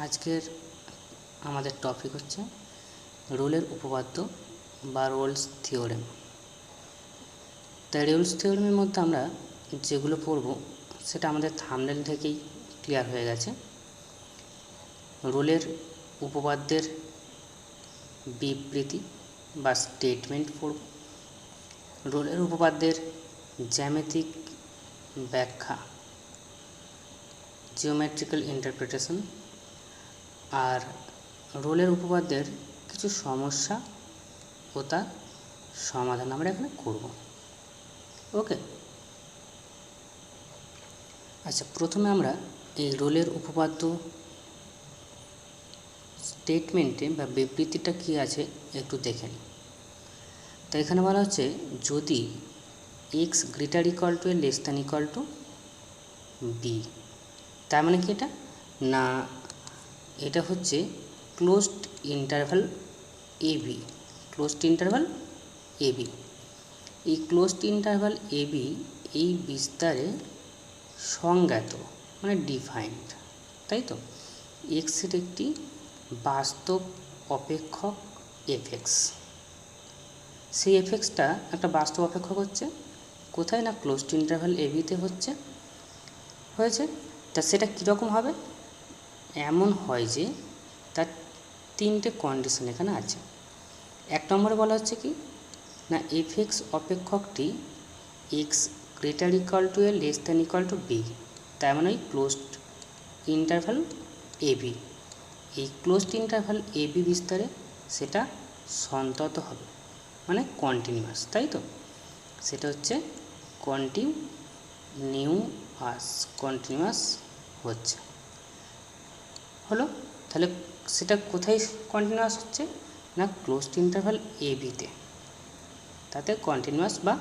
আজকের আমাদের টপিক হচ্ছে রোলের উপপাদ্য বা রোলস থিওরেম। তাই রোলস থিওরেমের মধ্যে আমরা যেগুলো পড়ব সেটা আমাদের থাম্বনেল থেকেই ক্লিয়ার হয়ে গেছে। রোলের উপপাদ্যের বিবৃতি বা স্টেটমেন্ট পড়ব, রোলের উপপাদ্যের জ্যামিতিক ব্যাখ্যা জিওমেট্রিক্যাল ইন্টারপ্রিটেশন, আর রোলের উপপাদ্যের কিছু সমস্যা ও তার সমাধান আমরা এখানে করব। ওকে, আচ্ছা, প্রথমে আমরা এই রোলের উপপাদ্য স্টেটমেন্টে বা বিবৃতিটা কী আছে একটু দেখে নিই। তো এখানে বলা হচ্ছে যদি x greater equal to less than equal to b, তার মানে কি এটা না, এটা হচ্ছে closed interval a b. Closed interval a b, এই ক্লোজড ইন্টারভাল এ বি এই বিস্তারে সংজ্ঞাত মানে ডিফাইন্ড, তাই তো। এক্সের একটি বাস্তব অপেক্ষক এফএক্স, সেই এফএক্সটা একটা বাস্তব অপেক্ষক হচ্ছে কোথায় না ক্লোজড ইন্টারভাল এ বিতে হয়েছে। তা সেটা কীরকম হবে? এমন হয় যে তার তিনটে কন্ডিশন এখানে আছে। এক নম্বরে বলা হচ্ছে কি না, এফএক্স অপেক্ষকটি x greater equal to a less than equal to b, তার মানে ওই ক্লোজড ইন্টারভাল এ বি, এই ক্লোজড ইন্টারভাল এ বি বিস্তারে সেটা সন্তত হবে মানে কন্টিনিউয়াস, তাই তো। সেটা হচ্ছে কন্টিনিউয়াস হচ্ছে হলো। তাহলে সেটা কোথায় কন্টিনিউয়াস হচ্ছে না ক্লোজড ইন্টারভাল এ বিতে, তাতে কন্টিনিউয়াস বা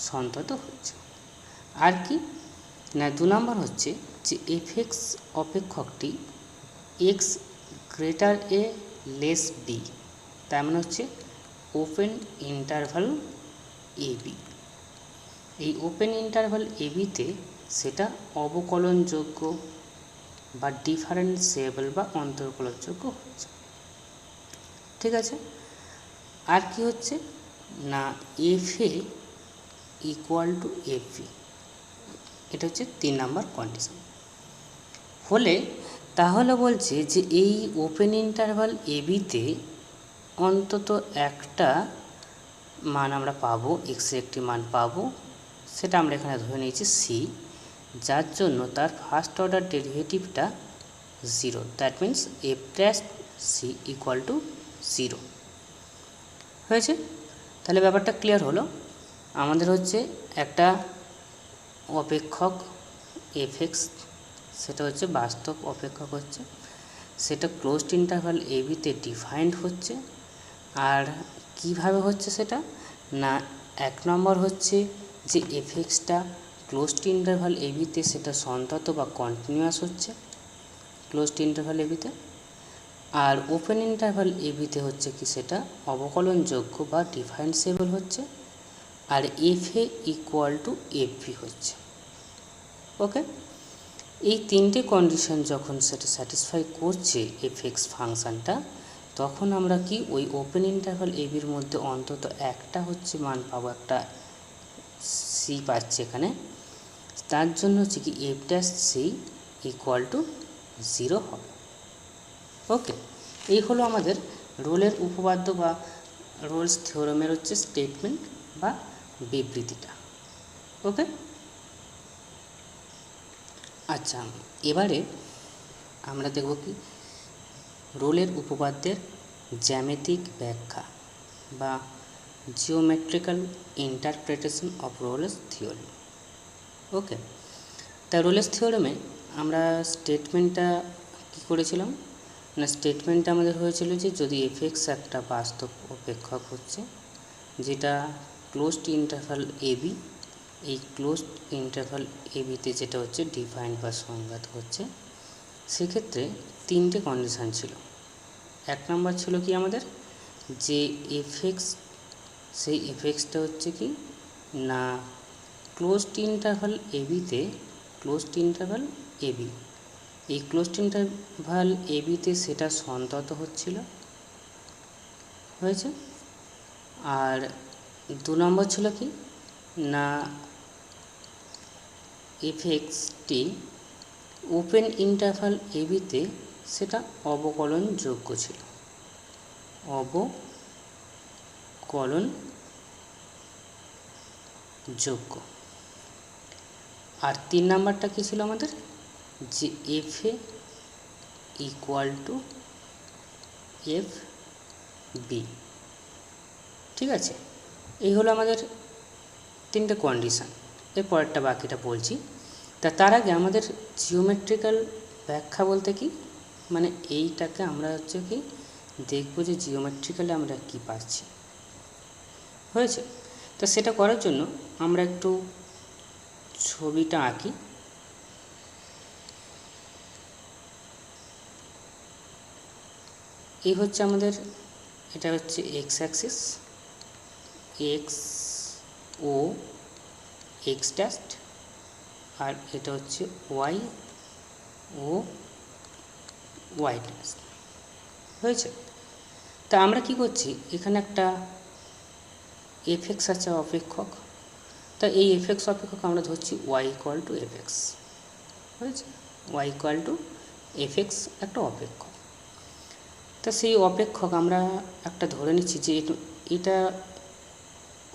সন্তত হচ্ছে। আর কি না, দু নম্বর হচ্ছে যে এফএক্স অপেক্ষকটি এক্স গ্রেটার এ লেস বি, তার মানে হচ্ছে ওপেন ইন্টারভাল এ বি। এই ওপেন ইন্টারভাল এ বিতে সেটা অবকলনযোগ্য বা ডিফারেন্সিয়েবল বা অন্তর্কলনযোগ্য হচ্ছে, ঠিক আছে। আর কি হচ্ছে না, f A equal to F b, এটা হচ্ছে 3 নম্বর কন্ডিশন হলে তাহলে বলছে যে এই ওপেন ইন্টারভাল এ বিতে অন্তত একটা মান আমরা পাবো, এক্সের একটি মান পাবো, সেটা আমরা এখানে ধরে নিয়েছি সি, যার জন্য তার ফার্স্ট অর্ডার ডেরিভেটিভটা 0, that means f dash C equal to 0 হয়েছে। তাহলে ব্যাপারটা ক্লিয়ার হলো। আমাদের হচ্ছে একটা অপেক্ষক এফএক্স, সেটা হচ্ছে বাস্তব অপেক্ষক হচ্ছে, সেটা ক্লোজড ইন্টারভাল এ বিতে ডিফাইন্ড হচ্ছে। আর কিভাবে হচ্ছে সেটা না, এক নম্বর হচ্ছে যে এফএক্সটা ক্লোজড ইন্টারভাল এ বিতে সেটা সন্তত বা কন্টিনিউয়াস হচ্ছে ক্লোজড ইন্টারভাল এ বিতে, আর ওপেন ইন্টারভাল এ বিতে হচ্ছে কি সেটা অবকলনযোগ্য বা ডিফারেন্সিয়েবল হচ্ছে, আর f A equal to f b হচ্ছে। ওকে, এই তিনটে কন্ডিশন যখন সেটা স্যাটিসফাই করছে এফএক্স ফাংশানটা, তখন আমরা কি ওই ওপেন ইন্টারভাল এ বির মধ্যে অন্তত একটা হচ্ছে মান পাবো, একটা সি পাচ্ছে এখানে। তার জন্য হচ্ছে কি F dash C equal to 0 হবে। ওকে, এই হলো আমাদের রোলের উপপাদ্য বা রোলস থিওরেমের হচ্ছে স্টেটমেন্ট বা বিবৃতিটা। ওকে, আচ্ছা, এবারে আমরা দেখব কি রোলের উপপাদ্যের জ্যামিতিক ব্যাখ্যা বা জিওমেট্রিক্যাল ইন্টারপ্রিটেশন অফ রোলেস থিওরেম। ওকে, তা রোলেস থিওরেমে আমরা স্টেটমেন্টটা কী করেছিলাম না, স্টেটমেন্টটা আমাদের হয়েছিল যে যদি এফএক্স একটা বাস্তব অপেক্ষক হচ্ছে যেটা ক্লোজড ইন্টারভাল এ বি, এই ক্লোজড ইন্টারভাল এ বিতে যেটা হচ্ছে ডিফাইন্ড বা সংজ্ঞাত হচ্ছে, সেক্ষেত্রে তিনটে কন্ডিশান ছিল। এক নম্বর ছিল কি আমাদের যে এফএক্স, সেই এফএক্সটা হচ্ছে কি না ক্লোজড ইন্টারভাল এ বিতে, ক্লোজড ইন্টারভাল এ বি এই ক্লোজড ইন্টারভাল এ বিতে সেটা সন্তত হচ্ছিল, হয়েছে। আর 2 নম্বর ছিল কি না, এফএক্সটি ওপেন ইন্টারভাল এ বিতে সেটা অবকলনযোগ্য ছিল, অবকলনযোগ্য। আর 3 নাম্বারটা কী ছিল আমাদের, যে F A equal to F B. ঠিক আছে, এই হলো আমাদের 3টে কন্ডিশান। এর পরেরটা বাকিটা বলছি। তার আগে আমাদের জিওমেট্রিক্যাল ব্যাখ্যা বলতে কি, মানে এইটাকে আমরা হচ্ছে কি দেখব যে জিওমেট্রিক্যালি আমরা কি পাচ্ছি, হয়েছে। তো সেটা করার জন্য আমরা একটু ছবিটা আঁকি। এই হচ্ছে আমাদের, এটা হচ্ছে এক্স অ্যাক্সিস, এক্স ও এক্স ড্যাশ, আর এটা হচ্ছে ওয়াই ও ওয়াই ড্যাশ, হয়েছে। তা আমরা কি করছি, এখানে একটা এফএক্স আছে অপেক্ষক, তা এই এফএক্স অপেক্ষক আমরা ধরছি ওয়াই ইকুয়াল টু এফএক্স, হয়েছে। ওয়াই ইকুয়াল টু এফএক্স একটা অপেক্ষক। তা সেই অপেক্ষক আমরা একটা ধরে নিচ্ছি যে এটা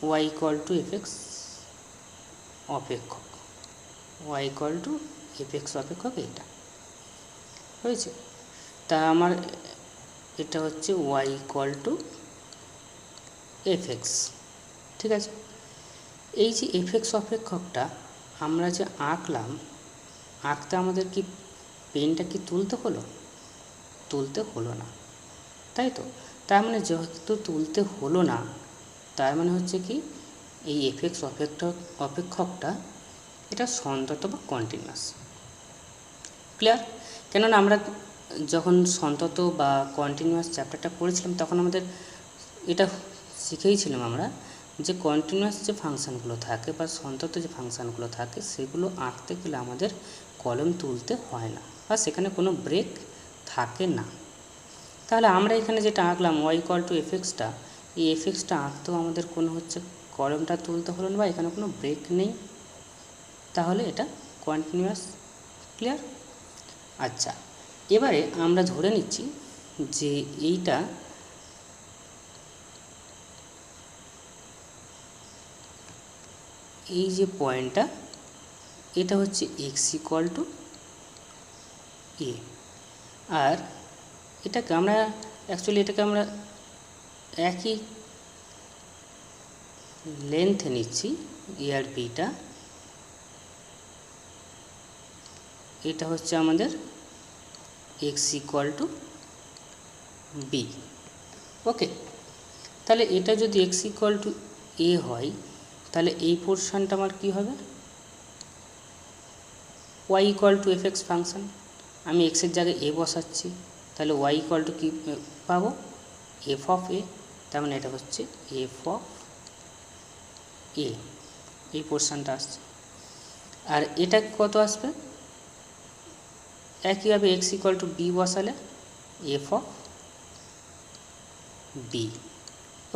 ওয়াই ইকুয়াল টু এফএক্স অপেক্ষক, ওয়াই ইকুয়াল টু এফএক্স অপেক্ষক এটা, হয়েছে। তা আমার এটা হচ্ছে ওয়াই ইকুয়াল টু এফএক্স, ঠিক আছে। এই যে এফএক্স অপেক্ষকটা আমরা যে আঁকলাম, আঁকতে আমাদের কি পেনটা কি তুলতে হলো? তুলতে হলো না, তাই তো। তার মানে যেহেতু তুলতে হলো না, তার মানে হচ্ছে কি এই এফএক্স অপেক্ষকটা এটা সন্তত বা কন্টিনিউয়াস। ক্লিয়ার? কেননা আমরা যখন সন্তত বা কন্টিনিউয়াস চ্যাপ্টারটা পড়েছিলাম তখন আমাদের এটা শিখেইছিলাম আমরা যে কন্টিনিউয়াস যে ফাংশানগুলো থাকে বা সন্তত যে ফাংশানগুলো থাকে সেগুলো আঁকতে গেলে আমাদের কলম তুলতে হয় না বা সেখানে কোনো ব্রেক থাকে না। তাহলে আমরা এখানে যেটা আঁকলাম ওয়াই ইকুয়াল টু এফএক্সটা, এই এফএক্সটা আঁকতেও আমাদের কোনো হচ্ছে কলমটা তুলতে হলো না বা এখানে কোনো ব্রেক নেই, তাহলে এটা কন্টিনিউয়াস। ক্লিয়ার? আচ্ছা, এবারে আমরা ধরে নিচ্ছি যে এইটা এই যে পয়েন্টটা এটা হচ্ছে এক্স ইকুয়াল টু এ, আর এটাকে আমরা এটাকে আমরা একই লেন্থে নিচ্ছি, এ আর বিটা। এটা হচ্ছে আমাদের এক্স ইকুয়াল টু বি, ওকে। তাহলে এটা যদি এক্স ইকুয়াল টু এ হয় তাহলে এই পোর্শনটা আমার কী হবে, Y equal to F X function. আমি এক্সের জায়গায় এ বসাচ্ছি, তাহলে ওয়াই ইকুয়াল টু কী পাবো, এফ অফ এ। তার মানে এটা হচ্ছে এফ অফ এ, এই পোর্শনটা আসছে। আর এটা কত আসবে, একইভাবে এক্স ইকুয়াল টু বি বসালে এফ অফ বি,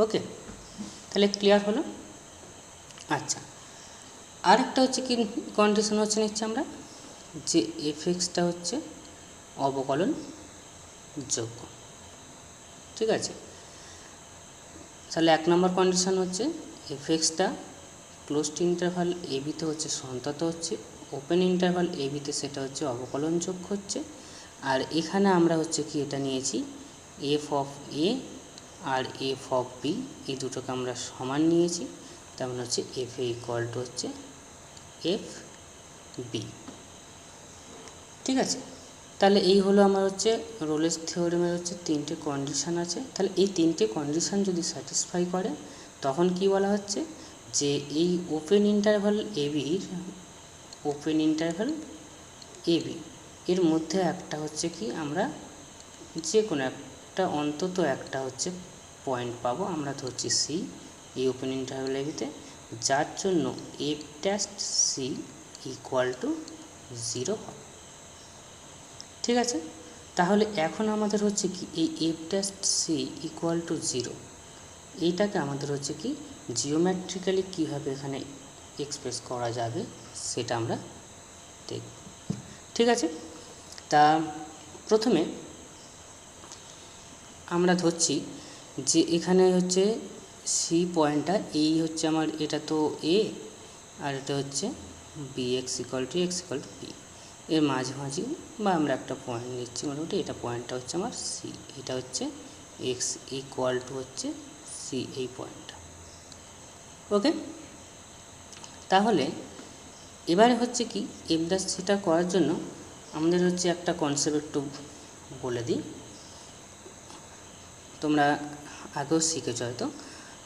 ওকে। তাহলে ক্লিয়ার হলো। আচ্ছা, আরেকটা হচ্ছে কি কন্ডিশন হচ্ছে নিচ্ছি আমরা যে এফ এক্সটা হচ্ছে অবকলন যোগ্য, ঠিক আছে। তাহলে 1 নম্বর কন্ডিশন হচ্ছে এফ এক্সটা ক্লোজড ইন্টারভাল এ বিতে হচ্ছে সন্তত হচ্ছে, ওপেন ইন্টারভাল এ বিতে সেটা হচ্ছে অবকলনযোগ্য হচ্ছে। আর এখানে আমরা হচ্ছে কি এটা নিয়েছি এফ অফ এ আর এফ অফ বি, এই দুটোকে আমরা সমান নিয়েছি। তার মানে হচ্ছে এফ এ ইকুয়াল টু হচ্ছে এফ বি, ঠিক আছে। তাহলে এই হলো আমার হচ্ছে রোলেস থিওরেমের হচ্ছে 3টে কন্ডিশান আছে। তাহলে এই 3টে কন্ডিশান যদি স্যাটিসফাই করে তখন কি বলা হচ্ছে যে এই ওপেন ইন্টারভাল এ বি এর মধ্যে একটা হচ্ছে কি আমরা যে কোনো একটা অন্তত একটা হচ্ছে পয়েন্ট পাবো, আমরা ধরছি সি এই ওপেন ইন্টারভাল এ বিতে, যার জন্য F dash C equal to 0 হবে। ঠিক আছে, তাহলে এখন আমাদের হচ্ছে কি এই F dash C equal to 0, এইটাকে আমাদের হচ্ছে কি জিওমেট্রিক্যালি কীভাবে এখানে এক্সপ্রেস করা যাবে সেটা আমরা দেখব। ঠিক আছে, তা প্রথমে আমরা ধরছি যে এখানে হচ্ছে সি পয়েন্টটা, এই হচ্ছে আমার, এটা তো এ আর এটা হচ্ছে B, X equal to B, এর মাঝামাঝি বা আমরা একটা পয়েন্ট নিচ্ছি, মোটামুটি এটা পয়েন্টটা হচ্ছে আমার সি, এটা হচ্ছে এক্স ইকুয়াল টু হচ্ছে সি, এই পয়েন্টটা। ওকে, তাহলে এবারে হচ্ছে কি এফ ড্যাশ সিটা করার জন্য আমাদের হচ্ছে একটা কনসেপ্ট একটু বলে দিই, তোমরা আগেও শিখেছ হয়তো,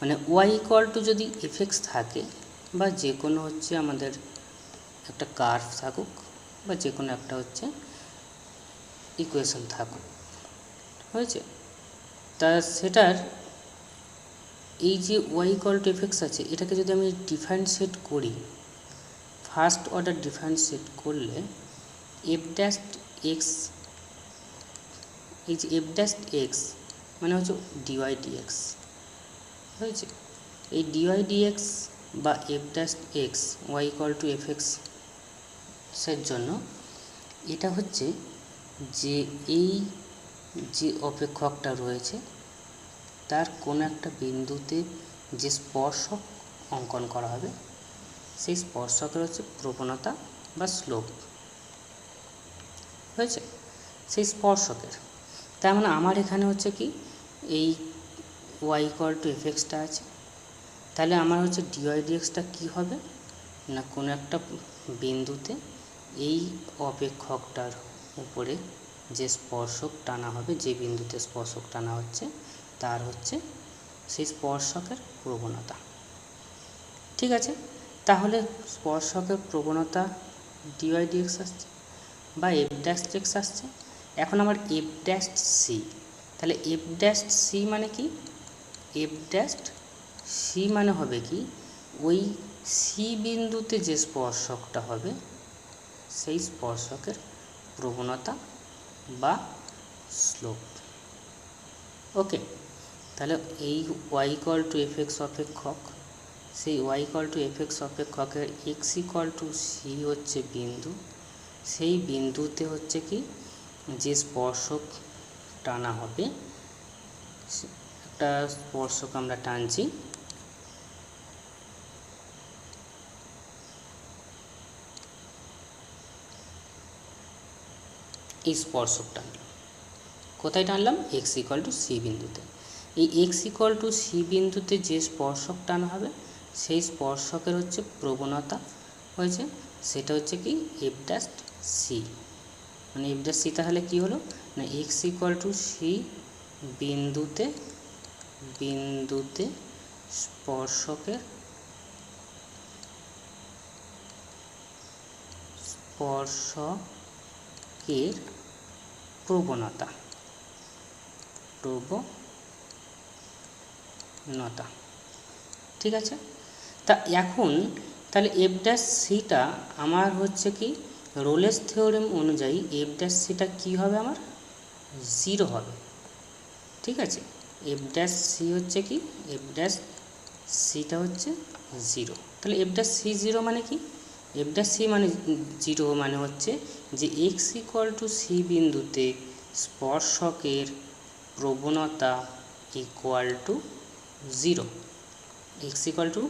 মানে ওয়াই ইকুয়াল টু যদি এফ এক্স থাকে বা যে কোনো হচ্ছে আমাদের একটা কার্ভ থাকুক বা যে কোনো একটা হচ্ছে ইকুয়েশন থাকুক, হয়েছে, তা সেটার এই যে Y equal to F X আছে, এটাকে যদি আমি ডিফারেন্সিয়েট করি, ফার্স্ট অর্ডার ডিফারেন্সিয়েট করলে এফ ড্যাশ এক্স, এই যে এফ ড্যাশ এক্স মানে হচ্ছে ডিওয়াই ডিএক্স, হয়েছে, এই ডিওয়াই ডিএক্স বা F dash X Y equal to F এক্সের জন্য এটা হচ্ছে যে এই যে অপেক্ষকটা রয়েছে তার কোনো একটা বিন্দুতে যে স্পর্শক অঙ্কন করা হবে, সেই স্পর্শকের হচ্ছে প্রবণতা বা স্লোপ, হয়েছে, সেই স্পর্শকের। তার মানে আমার এখানে হচ্ছে কি এই ওয়াই ইকুয়াল টু এফ এক্সটা আছে, তাহলে আমার হচ্ছে ডিওয়াই ডিএক্সটা কী হবে না, কোনো একটা বিন্দুতে এই অপেক্ষকটার উপরে যে স্পর্শক টানা হবে, যে বিন্দুতে স্পর্শক টানা হচ্ছে তার হচ্ছে সেই স্পর্শকের প্রবণতা। ঠিক আছে, তাহলে স্পর্শকের প্রবণতা ডিওয়াই ডিএক্স আসছে বা এফ ড্যাশ এক্স আসছে। এখন আমার এফ ড্যাশ সি, তাহলে এফ ড্যাশ সি মানে কি, এফ ড্যাশ সি মানে হবে কি ওই সি বিন্দুতে যে স্পর্শকটা হবে সেই স্পর্শকের প্রবণতা বা স্লোপ। ওকে, তাহলে এই Y equal to F x অপেক্ষক, সেই y equal to F x অপেক্ষকের এক্স ইকুয়াল টু সি হচ্ছে বিন্দু, সেই বিন্দুতে হচ্ছে কি যে স্পর্শক টানা হবে, একটা স্পর্শক আমরা টানছি, এই স্পর্শক টানলাম, কোথায় টানলাম, এক্স ইকুয়াল টু সি বিন্দুতে। এই এক্স ইকুয়াল টু সি বিন্দুতে যে স্পর্শক টানা হবে সেই স্পর্শকের হচ্ছে প্রবণতা হয়েছে, সেটা হচ্ছে কি এফ ড্যাশ সি, মানে এফ ড্যাশ সি তাহলে কী হলো না, এক্স ইকুয়াল টু সি বিন্দুতে স্পর্শকের প্রবণতা। ঠিক আছে, তা এখন তাহলে এফ ড্যাশ সিটা আমার হচ্ছে কি রোলেস থিওরেম অনুযায়ী এফ ড্যাশ সিটা কী হবে, আমার 0 হবে। ঠিক আছে, এফ ড্যাশ সি হচ্ছে কি, এফ ড্যাশ সিটা হচ্ছে 0, তাহলে এফ ড্যাশ সি 0 মানে কি, এফ ড্যাশ সি মানে 0 মানে হচ্ছে যে এক্স ইকুয়াল টু সি বিন্দুতে স্পর্শকের প্রবণতা equal to 0, X equal to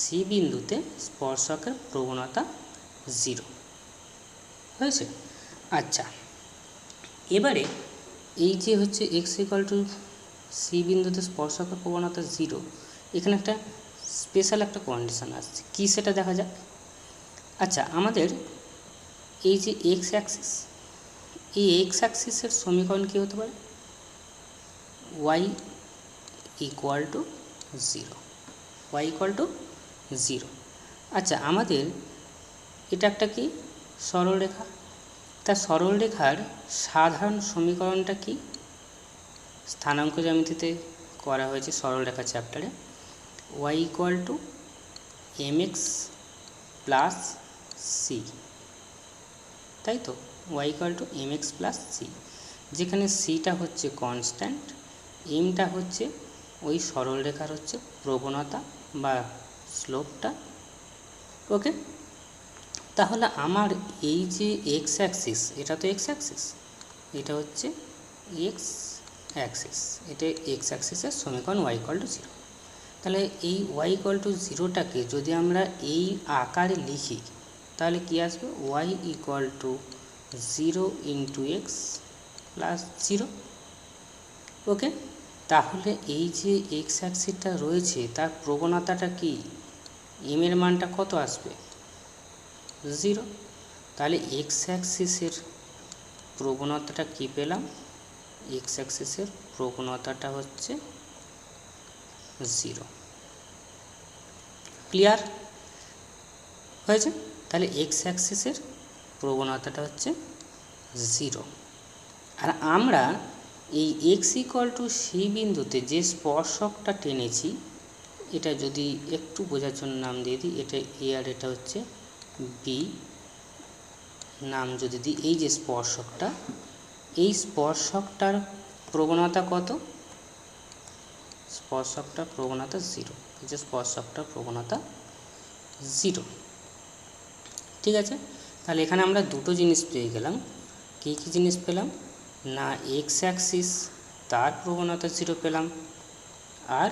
C বিন্দুতে স্পর্শকের প্রবণতা 0, হয়েছে। আচ্ছা, এবারে এই যে হচ্ছে এক্স ইকুয়াল টু সি বিন্দুতে স্পর্শকের প্রবণতা 0, এখানে একটা স্পেশাল একটা কন্ডিশন আসছে, কি সেটা দেখা যাক। আচ্ছা, আমাদের এই যে এক্স অ্যাক্সিস, এই এক্স অ্যাক্সিসের সমীকরণ কী হতে পারে, Y equal to 0, Y equal to 0। আচ্ছা, আমাদের এটা একটা কি সরলরেখা, তা সরলরেখার সাধারণ সমীকরণটা কি, স্থানাঙ্ক জ্যামিতিতে করা হয়েছে সরলরেখা চ্যাপ্টারে, Y equal to M X plus C, তাই তো, Y equal to M X plus C, যেখানে সিটা হচ্ছে কনস্ট্যান্ট, এমটা হচ্ছে ওই সরলরেখার হচ্ছে প্রবণতা বা স্লোপটা। ওকে, তাহলে আমার এই যে এক্স অ্যাক্সিস, এটা তো এক্স অ্যাক্সিস, এটা হচ্ছে এক্স অ্যাক্সিস, এটা এক্স অ্যাক্সিসের সমীকরণ ওয়াই ইকুয়াল টু জিরো। তাহলে এই ওয়াই ইকুয়াল টু জিরোটাকে যদি আমরা এই আকারে লিখি তাহলে কি আসবে, y equal to zero into x plus zero. Okay, তাহলে এই যে এক্স অ্যাক্সিসটা রয়েছে তার প্রবণতাটা কি, এম এর মানটা কত আসবে, জিরো। তাহলে এক্স অ্যাক্সিসের প্রবণতাটা কি পেলাম, এক্স অ্যাক্সিসের প্রবণতাটা হচ্ছে জিরো। ক্লিয়ার হয়েছে? তাহলে এক্স অ্যাক্সিসের প্রবণতাটা হচ্ছে জিরো। আর আমরা এই এক্স ইকুয়াল টু সি বিন্দুতে যে স্পর্শকটা টেনেছি, এটা যদি একটু বোঝার জন্য নাম দিয়ে দিই, এটা এ আর এটা হচ্ছে বি, নাম যদি দিই, এই যে স্পর্শকটা, এই স্পর্শকটার প্রবণতা কত, স্পর্শকটার প্রবণতা জিরো, এই যে স্পর্শকটার প্রবণতা জিরো। ঠিক আছে, তাহলে এখানে আমরা দুটো জিনিস পেয়ে গেলাম। কী কী জিনিস পেলাম না, এক্স অ্যাক্সিস তার প্রবণতা জিরো পেলাম, আর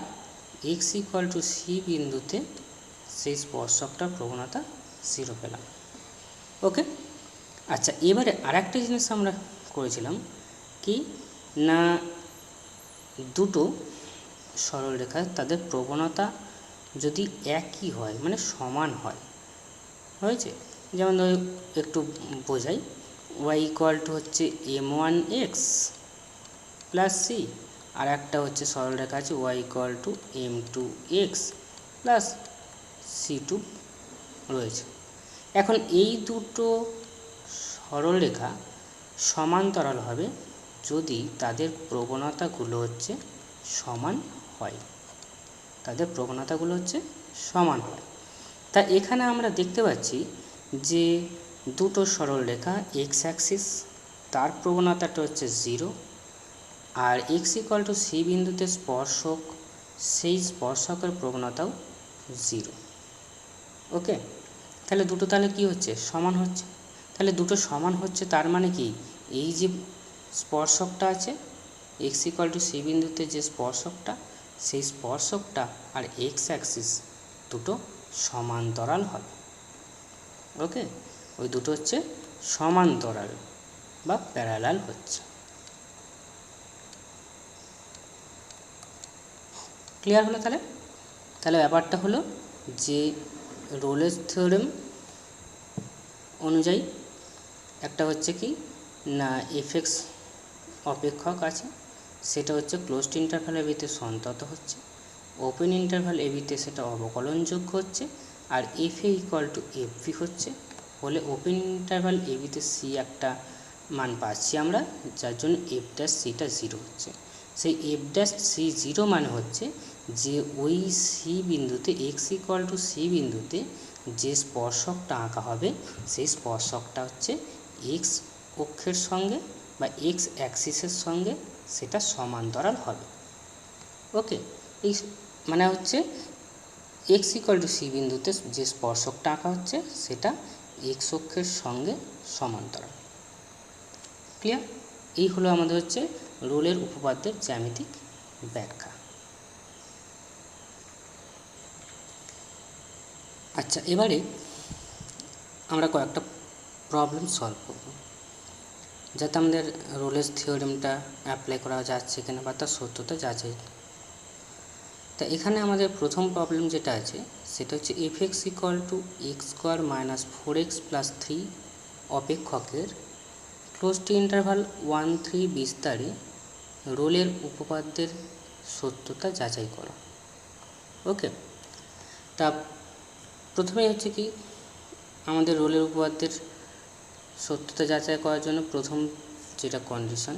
এক্স ইকুয়াল টু সি বিন্দুতে সেই স্পর্শকটার প্রবণতা জিরো পেলাম। ওকে, আচ্ছা, এবারে আরেকটা জিনিস আমরা করেছিলাম কি না, দুটো সরলরেখা তাদের প্রবণতা যদি একই হয়, মানে সমান হয়, হয়েছে, যেমন ধরো একটু বোঝাই, ওয়াই ইকুয়াল টু হচ্ছে m one x plus c, আর একটা হচ্ছে সরলরেখা আছে y equal to m two x plus c two রয়েছে। এখন এই দুটো সরলরেখা সমান্তরাল হবে যদি তাদের প্রবণতাগুলো হচ্ছে সমান হয়, তাদের প্রবণতাগুলো হচ্ছে সমান হয়। তা এখানে আমরা দেখতে পাচ্ছি যে দুটো সরলরেখা এক্স অ্যাক্সিস তার প্রবণতাটা হচ্ছে জিরো, আর এক্স ইকুয়াল টু সি বিন্দুতে স্পর্শক, সেই স্পর্শকের প্রবণতাও জিরো। ওকে, তাহলে দুটো তাহলে কি হচ্ছে, সমান হচ্ছে। তাহলে দুটো সমান হচ্ছে তার মানে কি, এই যে স্পর্শকটা আছে এক্স ইকুয়াল টু সি বিন্দুতে যে স্পর্শকটা, সেই স্পর্শকটা আর এক্স অ্যাক্সিস দুটো সমান্তরাল হবে। ওকে, ওই দুটো হচ্ছে সমান্তরাল বা প্যারালাল হচ্ছে। ক্লিয়ার হলো? তাহলে তাহলে ব্যাপারটা হলো যে রোলের থিওরেম অনুযায়ী একটা হচ্ছে কি না, এফএক্স অপেক্ষক আছে, সেটা হচ্ছে ক্লোজড ইন্টারভাল এবিতে সন্তত হচ্ছে, ওপেন ইন্টারভাল এবিতে সেটা অবকলনযোগ্য হচ্ছে, আর f A equal to f b হচ্ছে, বলে ওপেন ইন্টারভাল এবিতে সি একটা মান পাচ্ছি আমরা, যার জন্য এফ ড্যাশ সিটা জিরো হচ্ছে। সেই এফ ড্যাশ সি জিরো মানে হচ্ছে যে ওই সি বিন্দুতে এক্স ইকুয়াল টু সি বিন্দুতে যে স্পর্শকটা আঁকা হবে সেই স্পর্শকটা হচ্ছে এক্স অক্ষের সঙ্গে বা এক্স অ্যাক্সিসের সঙ্গে সেটা সমান্তরাল হবে। ওকে, এই মানে হচ্ছে এক্স ইকুয়াল টু সি বিন্দুতে যে স্পর্শকটা আঁকা হচ্ছে সেটা এক্স অক্ষের সঙ্গে সমান্তরাল। ক্লিয়ার? এই হলো আমাদের হচ্ছে রোলের উপপাদ্যের জ্যামিতিক ব্যাখ্যা। আচ্ছা, এবারে আমরা কয়েকটা প্রবলেম সলভ করব যাতে আমাদের রোলের থিওরেমটা অ্যাপ্লাই করা যাচ্ছে কিনা বা তার সত্যতা যাচাই। তা এখানে আমাদের প্রথম প্রবলেম যেটা আছে সেটা হচ্ছে f x equal to x square minus four x plus three অপেক্ষকের ক্লোজড ইন্টারভাল 1-3 বিস্তারে রোলের উপপাদ্যের সত্যতা যাচাই করো। ওকে, তা প্রথমেই হচ্ছে কি আমাদের রোলের উপপাদ্যের সত্যতা যাচাই করার জন্য প্রথম যেটা কন্ডিশন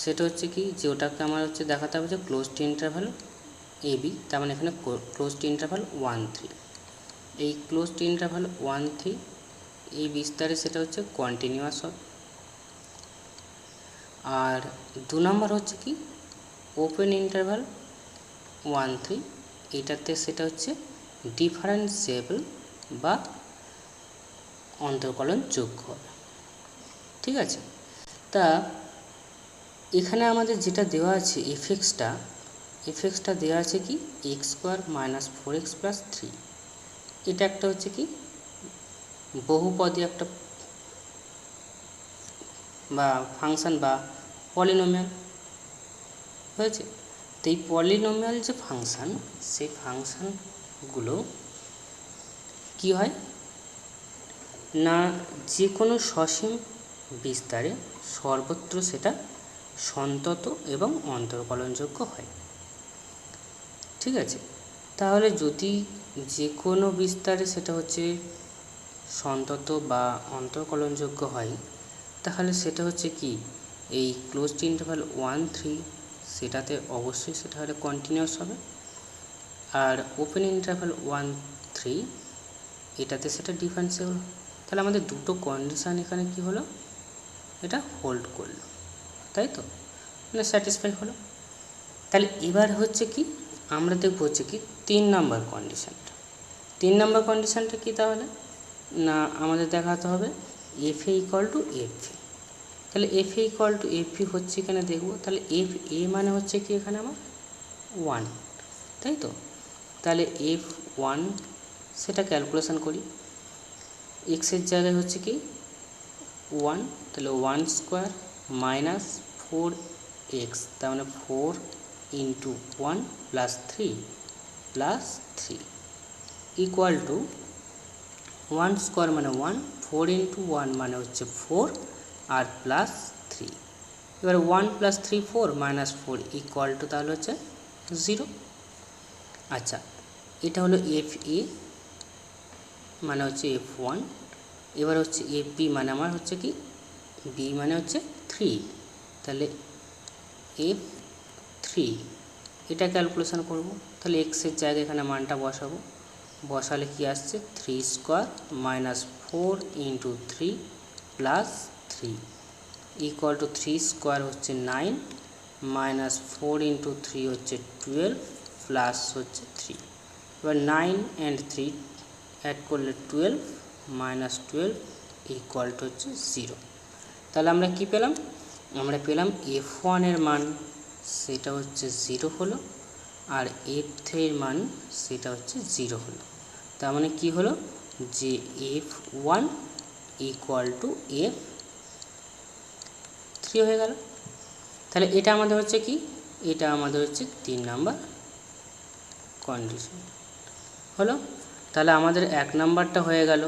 সেটা হচ্ছে কি যে ওটাকে আমার হচ্ছে দেখাতে হবে যে ক্লোজড ইন্টারভাল এ বি, তার মানে এখানে ক্লোজড ইন্টারভাল 1-3, এই ক্লোজড ইন্টারভাল 1-3 এই বিস্তারে সেটা হচ্ছে কন্টিনিউয়াস হবে। আর 2 নম্বর হচ্ছে কি ওপেন ইন্টারভাল 1-3, এটাতে সেটা হচ্ছে ডিফারেন্সিয়েবল বা অন্তর্কলন যোগ্য হবে। ঠিক আছে, তা এখানে আমাদের যেটা দেওয়া আছে এফএক্সটা দেওয়া আছে কি x² - 4x + 3, এটা একটা হচ্ছে কি বহুপদী একটা বা ফাংশন বা পলিনোমিয়াল হয়েছে। তো এই পলিনোমিয়াল যে ফাংশন, সেই ফাংশনগুলো কি হয় না যে কোনো সসীম বিস্তারে সর্বত্র সেটা সন্তত এবং অন্তর্কলনযোগ্য হয়। ঠিক আছে, তাহলে যদি যে কোনো বিস্তারে সেটা হচ্ছে সন্তত বা অন্তর্কলনযোগ্য হয়, তাহলে সেটা হচ্ছে কি এই ক্লোজড ইন্টারভাল 1-3 সেটাতে অবশ্যই সেটা হলে কন্টিনিউয়াস হবে। আর ওপেন ইন্টারভাল 1-3 এটাতে সেটা ডিফারেন্সিয়েবল। তাহলে আমাদের দুটো কন্ডিশান এখানে কি হলো, এটা হোল্ড করলো, তাই তো, মানে স্যাটিসফাই হলো। তাহলে এবার হচ্ছে কি আমরা দেখব হচ্ছে কি 3 নম্বর কন্ডিশানটা। 3 নম্বর কন্ডিশানটা কি তাহলে না আমাদের দেখাতে হবে FA = FV। তাহলে FA = FV হচ্ছে এখানে দেখব। তাহলে FA মানে হচ্ছে কি এখানে আমার 1, তাই তো। তাহলে F1 সেটা ক্যালকুলেশন করি, এক্সের জায়গায় হচ্ছে কি 1, তাহলে 1² - 4x, তার মানে 4 × 1 + 3 + 3 ইকুয়াল টু 1² মানে 1, 4 × 1 মানে হচ্ছে 4 আর +3। এবার 1 + 3 4 - 4 ইকুয়াল টু তাহলে হচ্ছে 0। আচ্ছা, এটা হলো FA মানে হচ্ছে F1। এবার হচ্ছে FB মানে আমার হচ্ছে কি B মানে হচ্ছে 3, তাহলে F3 এটা ক্যালকুলেশন করব। তাহলে এক্সের জায়গায় এখানে মানটা বসালে কি আসছে 3² - 4 × 3 + 3 ইকুয়াল টু 3² হচ্ছে 9 - 4 × 3 হচ্ছে 12 প্লাস হচ্ছে 3। এবার 9 and 3 অ্যাড করলে 12 - 12 ইকুয়াল টু হচ্ছে 0। তাহলে আমরা কি পেলাম, আমরা পেলাম F1 এর মান সেটা হচ্ছে 0 হলো, আর F3 এর মান সেটা হচ্ছে 0 হলো। তার মানে কি হলো যে F1 = F3 হয়ে গেল। তাহলে এটা আমাদের হচ্ছে কি, এটা আমাদের হচ্ছে 3 নাম্বার কন্ডিশন হলো। তাহলে আমাদের 1 নাম্বারটা হয়ে গেল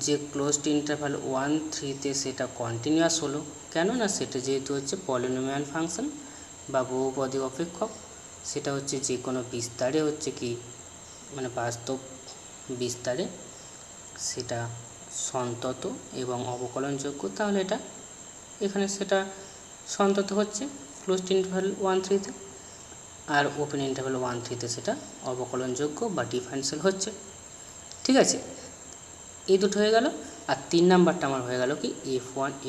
যে ক্লোজড ইন্টারভাল 1-3 সেটা কন্টিনিউয়াস হলো, কেন না সেটা যেহেতু হচ্ছে পলিনোমিয়াল ফাংশন বা বহুপদী অপেক্ষক, সেটা হচ্ছে যে কোনো বিস্তারে হচ্ছে কি মানে বাস্তব বিস্তারে সেটা সন্তত এবং অবকলনযোগ্য। তাহলে এটা এখানে সেটা সন্তত হচ্ছে ক্লোজড ইন্টারভাল 1-3 আর ওপেন ইন্টারভাল 1-3 সেটা অবকলনযোগ্য বা ডিফারেন্সিয়াল হচ্ছে। ঠিক আছে, এই দুটো হয়ে গেল। আর 3 নাম্বারটা আমার হয়ে গেল কি F1 =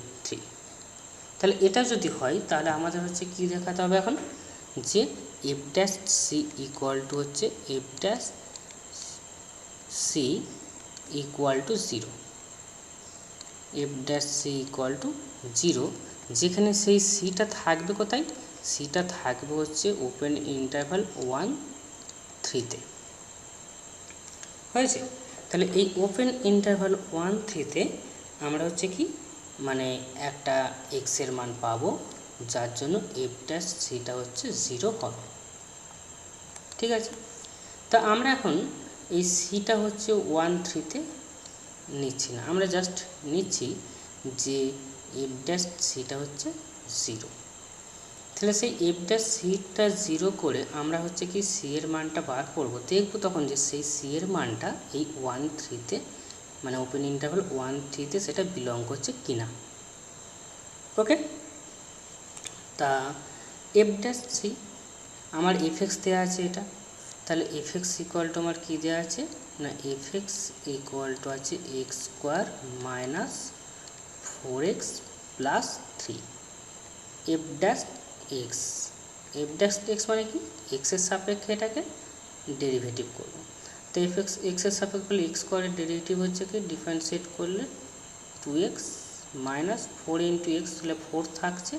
F3। তাহলে এটা যদি হয় তাহলে আমাদের হচ্ছে কি দেখাতে হবে এখন যে F'(C) = হচ্ছে F'(C) = 0, F'(C) = 0, যেখানে সেই সিটা থাকবে কোথায়, সিটা থাকবে হচ্ছে ওপেন ইন্টারভাল 1-3 হয়েছে। তাহলে এই ওপেন ইন্টারভাল 1-3 আমরা হচ্ছে কি মানে একটা এক্সের মান পাবো, যার জন্য F'(C)টা হচ্ছে 0 হবে। ঠিক আছে, তা আমরা এখন এই সিটা হচ্ছে 1-3 নিচ্ছি না, আমরা জাস্ট নিচ্ছি যে F'(C)টা হচ্ছে 0। তাহলে সেই F'(C)টা 0 করে আমরা হচ্ছে কি সি এর মানটা বার করব, দেখব তখন যে সেই সি এর মানটা এই 1-3 মানে ওপেন ইন্টারভাল 1-3 সেটা বিলং করছে কিনা। ওকে, তা F'(C) আমার F(x) দেওয়া আছে এটা, তাহলে F(x) = আমার কী দেওয়া আছে না এফ এক্স ইকুয়াল টু আছে x square minus 4x plus 3 F dash x. F dash x মানে কি, এক্সের সাপেক্ষে এটাকে ডেরিভেটিভ করব। তো এফ এক্স এক্সের সাপেক্ষে করলে এক্স স্কোয়ারের ডেরিভেটিভ হচ্ছে কি, ডিফারেন্সিয়েট করলে 2x মাইনাস 4 ইন্টু এক্স, তাহলে 4 থাকছে,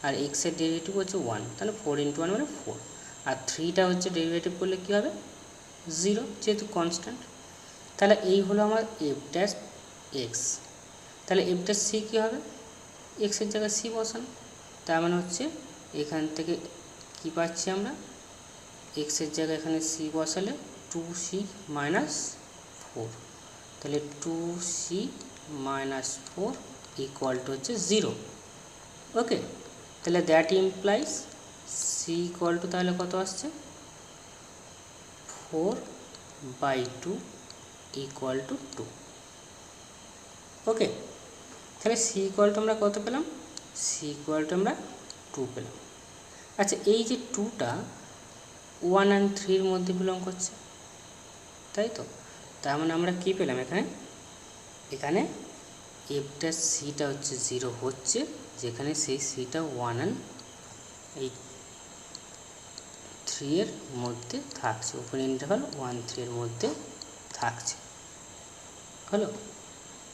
আর এক্সের ডেরিভেটিভ হচ্ছে 1, তাহলে 4 ইন্টু 1 মানে 4, আর 3টা হচ্ছে ডেরিভেটিভ করলে কী হবে 0, যেহেতু কনস্ট্যান্ট। তাহলে এই হলো আমার এফ ড্যাশ এক্স। তাহলে এফ ড্যাশ সি কী হবে, এক্সের জায়গায় সি বসানো, তার মানে হচ্ছে এখান থেকে কি পাচ্ছি আমরা, এক্সের জায়গায় এখানে সি বসালে 2c মাইনাস 4, তাহলে 2c মাইনাস 4 ইকুয়াল টু হচ্ছে 0। ওকে, তাহলে that implies C equal to তাহলে কত আসছে 4/2 ইকুয়াল টু 2। ওকে, তাহলে সি ইকুয়াল টু আমরা কত পেলাম, সি ইকুয়াল টু আমরা 2 পেলাম। আচ্ছা, এই যে 2টা 1 আর 3 মধ্যে বিলং করছে, তাই তো, তার মানে আমরা কী পেলাম এখানে, এখানে এফ ড্যাশ সিটা হচ্ছে 0 হচ্ছে, যেখানে সেই সিটা 1 আর এই 3 এর মধ্যে থাকছে, ওপেন ইন্টারভাল 1-3 এর মধ্যে থাকছে। হলো,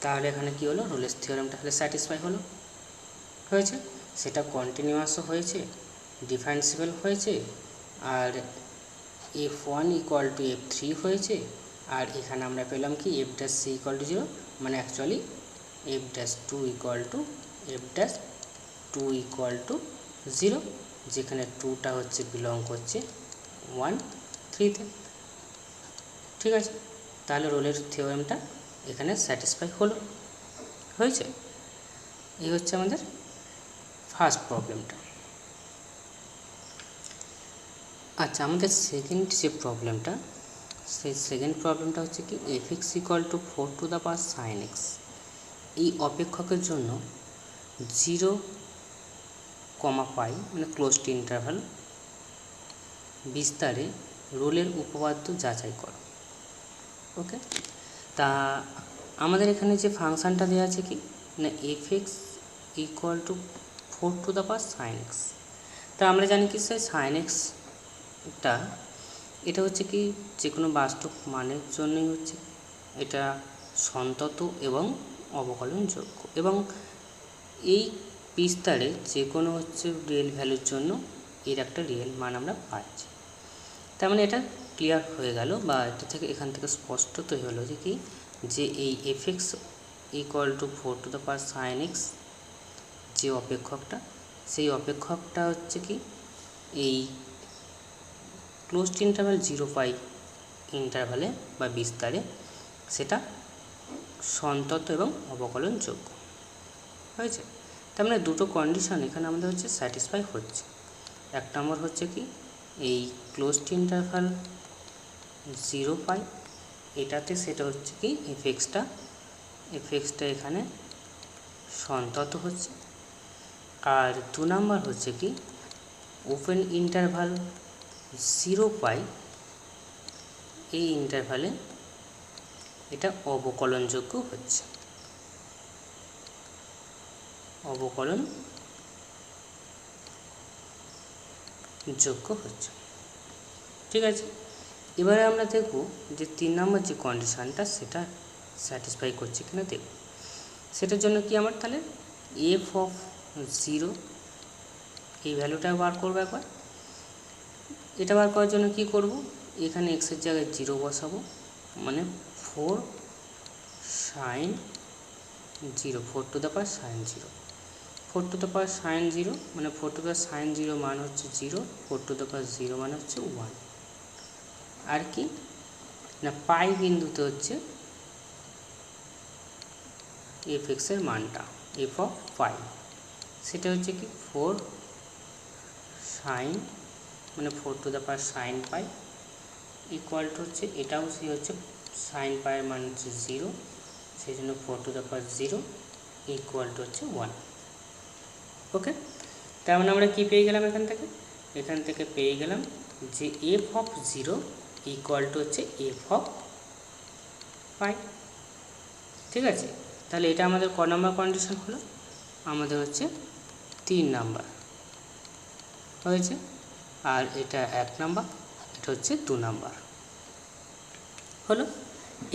তাহলে এখানে কি হলো, রোলের থিওরেমটা তাহলে স্যাটিসফাই হয়েছে, সেটা কন্টিনিউয়াসও হয়েছে, ডিফারেন্সিবল হয়েছে, আর f1 ইকুয়াল টু f3 হয়েছে, আর এখানে আমরা পেলাম কি F dash C equal to 0, মানে actually F dash 2 equal to 0, যেখানে 2টা হচ্ছে বিলং করছে 1-3-তে। ঠিক আছে, তাহলে রোলের থিওরেমটা এখানে স্যাটিসফাই হয়েছে। এই হচ্ছে আমাদের ফার্স্ট প্রবলেমটা। আচ্ছা, আমাদের সেকেন্ড যে প্রবলেমটা, সেই সেকেন্ড প্রবলেমটা হচ্ছে কি F x equal to 4 sin x। এই অপেক্ষকের জন্য 0, π মানে ক্লোজড ইন্টারভাল বিস্তারে রোলের উপপাদ্য যাচাই করো। ওকে, তা আমাদের এখানে যে ফাংশানটা দেওয়া আছে কি না F x equal to 4 sin x। তা আমরা জানি কি স্যার sin x এটা হচ্ছে কি যে কোনো বাস্তব মানের জন্যই হচ্ছে এটা সন্তত এবং অবকলনযোগ্য, এবং এই বিস্তারে যে কোনো হচ্ছে রিয়েল ভ্যালুর জন্য এর একটা রিয়েল মান আমরা পাচ্ছি। তার মানে এটা ক্লিয়ার হয়ে গেল, বা এটা থেকে এখান থেকে স্পষ্টত হলো যে কি যে এই F x equal to 4 sin x যে অপেক্ষকটা, সেই অপেক্ষকটা হচ্ছে কি এই ক্লোজড ইন্টারভাল 0 π ইন্টারভালে বা বিস্তারে সেটা সন্তত এবং অবকলনযোগ্য হয়েছে। তার মানে দুটো কন্ডিশন এখানে আমাদের হচ্ছে স্যাটিসফাই হচ্ছে। এক নম্বর হচ্ছে কি এই ক্লোজড ইন্টারভাল 0 π এটাতে সেটা হচ্ছে কি এফ এক্সটা এখানে সন্তত হচ্ছে, আর 2 নম্বর হচ্ছে কি ওপেন ইন্টারভাল 0 π এই ইন্টারভালে এটা অবকলনযোগ্য হচ্ছে, ঠিক আছে। এবারে আমরা দেখব যে 3 নম্বর যে কন্ডিশানটা সেটা স্যাটিসফাই করছে কিনা দেখব। সেটার জন্য কি আমার তাহলে এফ অফ 0 এই ভ্যালুটা বার করবো একবার। এটা বার করার জন্য কি করব, এখানে এক্সের জায়গায় 0 বসাবো, মানে 4 sin 0, 4 sin 0, 4 sin 0 মানে 4 sin 0 মান হচ্ছে 0, 4 0 মানে হচ্ছে 1, আর কি না পাই বিন্দুতে হচ্ছে এফ এক্সের মানটা এফ অফ পাই, সেটা হচ্ছে কি 4 sin মানে 4 sin পাই ইকুয়াল টু হচ্ছে এটাও সে হচ্ছে sin পাইয়ের মান হচ্ছে 0, সেই জন্য 4 0 ইকুয়াল টু হচ্ছে 1। ওকে, তার মানে আমরা কী পেয়ে গেলাম এখান থেকে পেয়ে গেলাম যে এফ অফ 0 ইকুয়াল টু হচ্ছে এফ অফ পাই। ঠিক আছে, তাহলে এটা আমাদের ক নাম্বার কন্ডিশন হলো? আমাদের হচ্ছে 3 নাম্বার হয়েছে। আর এটা 1 নাম্বার, এটা হচ্ছে 2 নাম্বার হলো।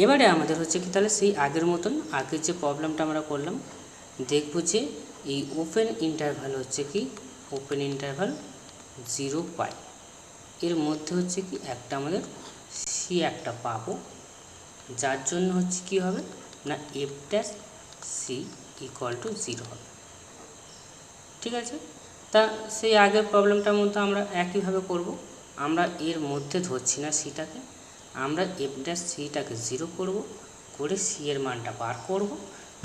এবারে আমাদের হচ্ছে কি তাহলে সেই আগের মতন আগের যে প্রবলেমটা আমরা করলাম, দেখব যে এই ওপেন ইন্টারভাল হচ্ছে কি ওপেন ইন্টারভাল 0 পাই, এর মধ্যে হচ্ছে কি একটা আমাদের সি একটা পাবো, যার জন্য হচ্ছে কি হবে না F dash C equal to 0 হবে। ঠিক আছে, তা সেই আগের প্রবলেমটার মধ্যে আমরা একইভাবে করব। আমরা এর মধ্যে ধরছি না সিটাকে, আমরা এফ ড্যাশ সিটাকে 0 করব, করে সি এর মানটা বার করব,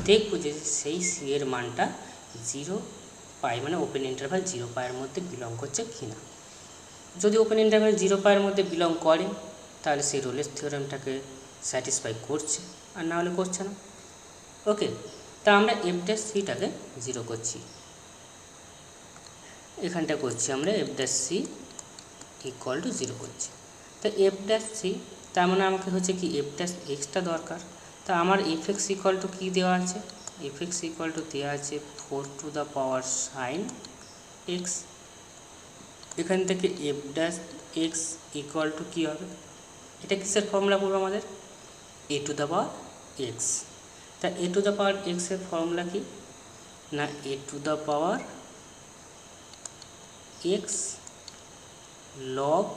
দেখব যে সেই সি এর মানটা 0 পাই মানে ওপেন ইন্টারভাল 0 পাইয়ের মধ্যে বিলং করছে কি না। যদি ওপেন ইন্টারভাল 0 পাইয়ের মধ্যে বিলং করে তাহলে সেই রোলের থিওরেমটাকে স্যাটিসফাই করছে, আর না হলে করছে না। ওকে, তা আমরা এফ ড্যাশ সিটাকে 0 করছি, এখানটা করছি আমরা F dash C equal to 0 করছি। তো এফ ড্যাশ সি তার মানে আমাকে হচ্ছে কি এফ ড্যাশ এক্সটা দরকার। তা আমার এফ এক্স ইকুয়াল টু কী দেওয়া আছে? এফ এক্স ইকুয়াল টু দেওয়া আছে 4 to the power sine x. এখান থেকে f dash x equal to কী হবে? এটা কিসের ফর্মুলা পড়বে আমাদের? A to the power x. তা এ টু দ্য পাওয়ার এক্সের ফর্মুলা কি না a to the power x log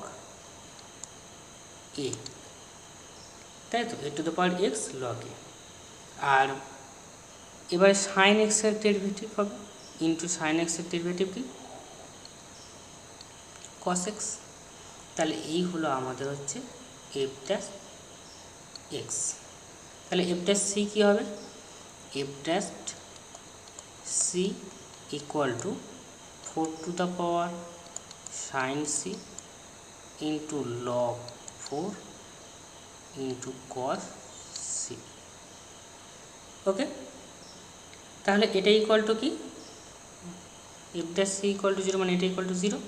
a, তাই তো, a to the power x log a. আর এবারে সাইন এক্সের ডেরিভেটিভ হবে ইন্টু সাইন এক্সের ডেরিভেটিভ কি কস এক্স। তাহলে এই হলো আমাদের হচ্ছে এফ ড্যাশ এক্স। তাহলে এফ ড্যাশ সি কী হবে? F dash C equal to 4 to the power sine c into log 4 into cos c. Okay, তাহলে এটা ইকুয়াল টু কি F dash C equal to 0 মানে এটা ইকুয়াল টু 0।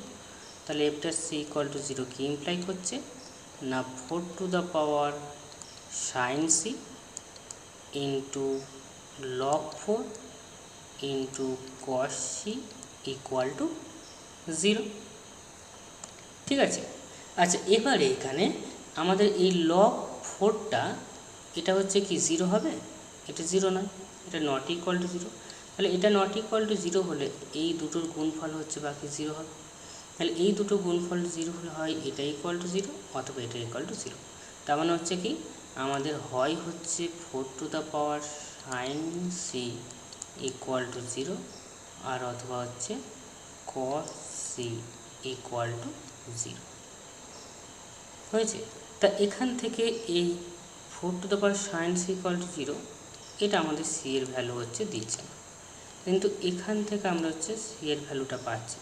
তাহলে f dash C equal to 0 কি imply করছে না 4 to the power sine c into log 4 into cos C equal to 0। ঠিক আছে, আচ্ছা এবারে এখানে আমাদের এই লগ 4টা এটা হচ্ছে কি 0 হবে? এটা 0 নয়, এটা নট ইকুয়াল টু 0। তাহলে এটা নট ইকুয়াল টু 0 হলে এই দুটোর গুণফল হচ্ছে বাকি 0 হবে। তাহলে এই দুটো গুণফল 0 হলে হয় এটা ইকুয়াল টু 0 অথবা এটা ইকুয়াল টু 0। তার মানে হচ্ছে কি আমাদের হয় হচ্ছে 4 to the power sine C equal to 0 আর অথবা হচ্ছে কস সি ইকুয়াল টু 0 হয়েছে। তা এখান থেকে এই 4 to the power sine C equal to 0 এটা আমাদের সি এর ভ্যালু হচ্ছে দিচ্ছে না, কিন্তু এখান থেকে আমরা হচ্ছে সি এর ভ্যালুটা পাচ্ছি,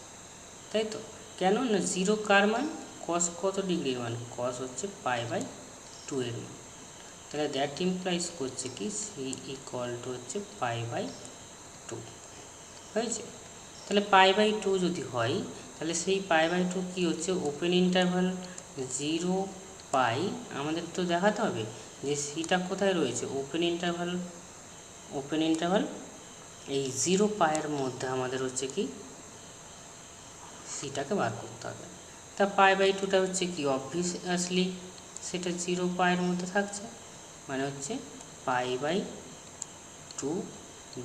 তাই তো। কেন না 0 কার মান? কস কত ডিগ্রির মান? কস হচ্ছে π/2 এর মান। তাহলে দ্যাট ইমপ্লাইজ করছে কি সি ইকুয়াল টু হচ্ছে π/2 হয়েছে। তাহলে π/2 যদি হয় তাহলে সেই π/2 কি হচ্ছে ওপেন ইন্টারভাল 0 পাই। আমাদের তো দেখাতে হবে যে সিটা কোথায় রয়েছে ওপেন ইন্টারভাল এই 0 পায়ের মধ্যে আমাদের হচ্ছে কি সিটাকে বার করতে হবে। তা π/2টা হচ্ছে কি অবভিয়াসলি সেটা 0 পায়ের মধ্যে থাকছে, মানে হচ্ছে π/2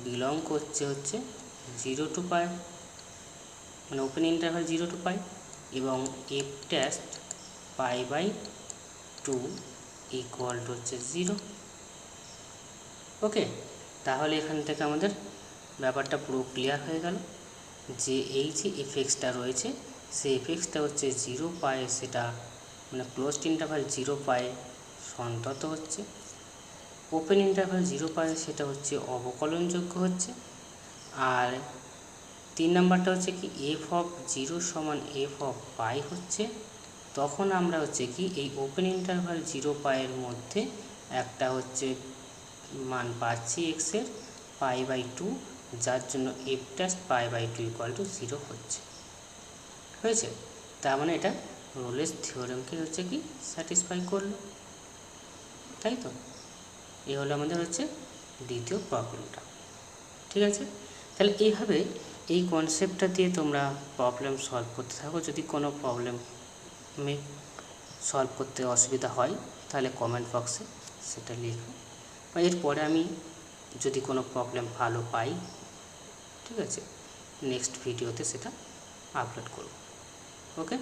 বিলং করছে হচ্ছে 0 টু পাই, মানে ওপেন ইন্টারভাল 0 টু পাই, এবং এফ ড্যাশ π/2 ইকুয়াল টু হচ্ছে 0। ওকে, তাহলে এখান থেকে আমাদের ব্যাপারটা পুরো ক্লিয়ার হয়ে গেল যে এই যে এফএক্সটা রয়েছে সেই এফএক্সটা হচ্ছে 0 পায়ে সেটা মানে ক্লোজড ইন্টারভাল 0 পায়ে সন্তত হচ্ছে, ওপেন ইন্টারভাল 0 পায়ে সেটা হচ্ছে অবকলনযোগ্য হচ্ছে। আর 3 নাম্বারটা হচ্ছে কি এফ অফ 0 সমান এফ অফ পাই হচ্ছে, তখন আমরা হচ্ছে কি এই ওপেন ইন্টারভাল 0 পায়ের মধ্যে একটা হচ্ছে মান পাচ্ছি এক্সের π/2, যার জন্য এফ ড্যাশ π/2 ইকুয়াল টু 0 হচ্ছে। হয়েছে, তার মানে এটা রোলের থিওরেমকে হচ্ছে কি স্যাটিসফাই করলো, তাই তো। এই হলো আমাদের হচ্ছে দ্বিতীয় প্রবলেমটা। ঠিক আছে, তাহলে এইভাবে এই কনসেপ্টটা দিয়ে তোমরা প্রবলেম সলভ করতে থাকো। যদি কোনো প্রবলেমে সলভ করতে অসুবিধা হয় তাহলে কমেন্ট বক্সে সেটা লিখো, বা এরপরে আমি যদি কোনো প্রবলেম ভালো পাই, ঠিক আছে, নেক্সট ভিডিওতে সেটা আপলোড করব। ওকে।